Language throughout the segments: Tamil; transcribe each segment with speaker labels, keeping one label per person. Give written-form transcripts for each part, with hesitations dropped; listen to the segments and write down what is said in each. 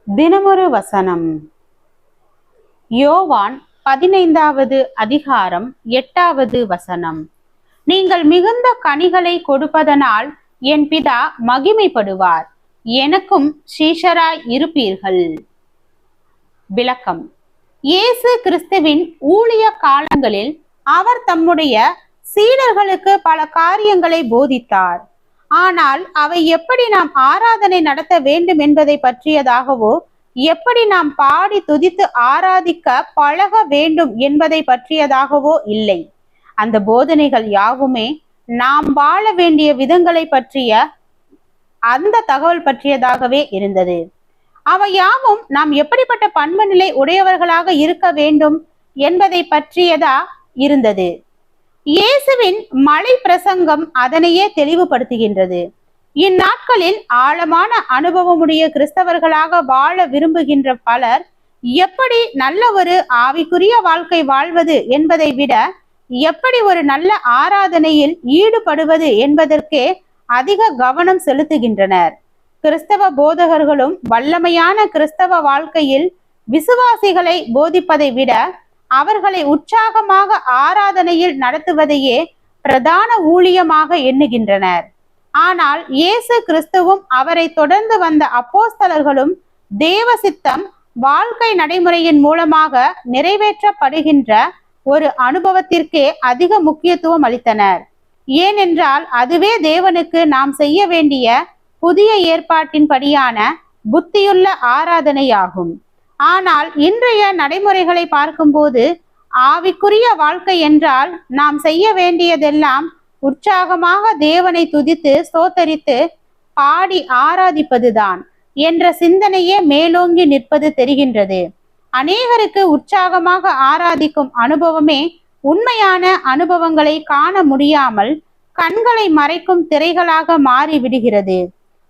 Speaker 1: தினமொரு வசனம். யோவான் 15வது அதிகாரம் 8வது வசனம். நீங்கள் மிகுந்த கனிகளை கொடுப்பதனால் என் பிதா மகிமைப்படுவார், எனக்கும் சீஷராய் இருப்பீர்கள். விளக்கம். இயேசு கிறிஸ்துவின் ஊழிய காலங்களில் அவர் தம்முடைய சீடர்களுக்கு பல காரியங்களை போதித்தார். ஆனால் அவை எப்படி நாம் ஆராதனை நடத்த வேண்டும் என்பதை பற்றியதாகவோ, எப்படி நாம் பாடி துதித்து ஆராதிக்க பழக வேண்டும் என்பதை பற்றியதாகவோ இல்லை. அந்த போதனைகள் யாவுமே நாம் வாழ வேண்டிய விதங்களை பற்றிய அந்த தகவல் பற்றியதாகவே இருந்தது. அவை யாவும் நாம் எப்படிப்பட்ட பண்பு நிலை உடையவர்களாக இருக்க வேண்டும் என்பதை பற்றியதா இருந்தது. இயேசுவின் மலை பிரசங்கம் அதனையே தெளிவுபடுத்துகின்றது. இந்நாட்களில் ஆழமான அனுபவமுடைய கிறிஸ்தவர்களாக வாழ விரும்புகின்ற பலர் எப்படி நல்ல ஒரு ஆவிக்குரிய வாழ்க்கை வாழ்வது என்பதை விட எப்படி ஒரு நல்ல ஆராதனையில் ஈடுபடுவது என்பதற்கே அதிக கவனம் செலுத்துகின்றனர். கிறிஸ்தவ போதகர்களும் வல்லமையான கிறிஸ்தவ வாழ்க்கையில் விசுவாசிகளை போதிப்பதை விட அவர்களை உற்சாகமாக ஆராதனையில் நடத்துவதையே பிரதான ஊழியமாக எண்ணுகின்றனர். ஆனால் இயேசு கிறிஸ்துவும் அவரை தொடர்ந்து வந்த அப்போஸ்தலர்களும் தேவ சித்தம் வாழ்க்கை நடைமுறையின் மூலமாக நிறைவேற்றப்படுகின்ற ஒரு அனுபவத்திற்கே அதிக முக்கியத்துவம் அளித்தனர். ஏனென்றால் அதுவே தேவனுக்கு நாம் செய்ய வேண்டிய புதிய ஏற்பாட்டின் படியான புத்தியுள்ள ஆராதனையாகும். ஆனால் இன்றைய நடைமுறைகளை பார்க்கும்போது ஆவிக்குரிய வாழ்க்கை என்றால் நாம் செய்ய வேண்டியதெல்லாம் உற்சாகமாக தேவனை துதித்து ஸ்தோத்தரித்து பாடி ஆராதிப்பதுதான் என்ற சிந்தனையே மேலோங்கி நிற்பது தெரிகின்றது. அநேகருக்கு உற்சாகமாக ஆராதிக்கும் அனுபவமே உண்மையான அனுபவங்களை காண முடியாமல் கண்களை மறைக்கும் திரைகளாக மாறி விடுகிறது.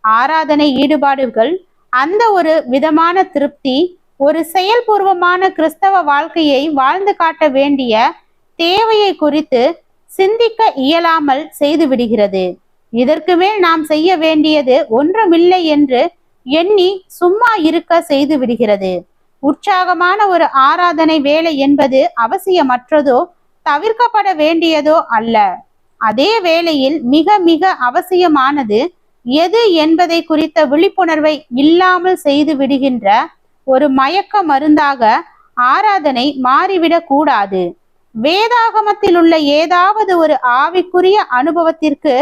Speaker 1: ஆராதனை ஈடுபாடுகள் அந்த ஒரு விதமான திருப்தி ஒரு செயல்பூர்வமான கிறிஸ்தவ வாழ்க்கையை வாழ்ந்து காட்ட வேண்டிய தேவையை குறித்து சிந்திக்க இயலாமல் செய்து விடுகிறது. இதற்கு மேல் நாம் செய்ய வேண்டியது ஒன்றுமில்லை என்று எண்ணி சும்மா இருக்க செய்து விடுகிறது. உற்சாகமான ஒரு ஆராதனை வேலை என்பது அவசியமற்றதோ தவிர்க்கப்பட வேண்டியதோ அல்ல. அதே வேளையில் மிக மிக அவசியமானது எது என்பதை குறித்த விழிப்புணர்வை இல்லாமல் செய்து விடுகின்ற ஒரு மயக்க மருந்தாக ஆராதனை மாறிவிடக் கூடாது. வேதாகமத்தில் உள்ள ஏதாவது ஒரு ஆவிக்குரிய அனுபவத்திற்கு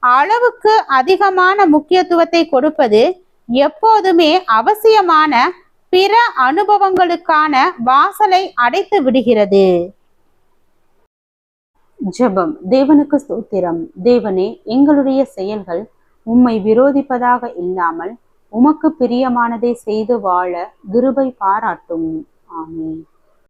Speaker 1: அளவுக்கு அதிகமான முக்கியத்துவத்தை கொடுப்பது எப்போதுமே அவசியமான பிற அனுபவங்களுக்கான வாசலை அடைத்து விடுகிறது. ஜெபம். தேவனுக்கு ஸ்தோத்திரம். தேவனே, எங்களுடைய செயல்கள் உம்மை விரோதிப்பதாக இல்லாமல் உமக்கு பிரியமானதை செய்து வாழ கிருபை பாராட்டும். ஆமென்.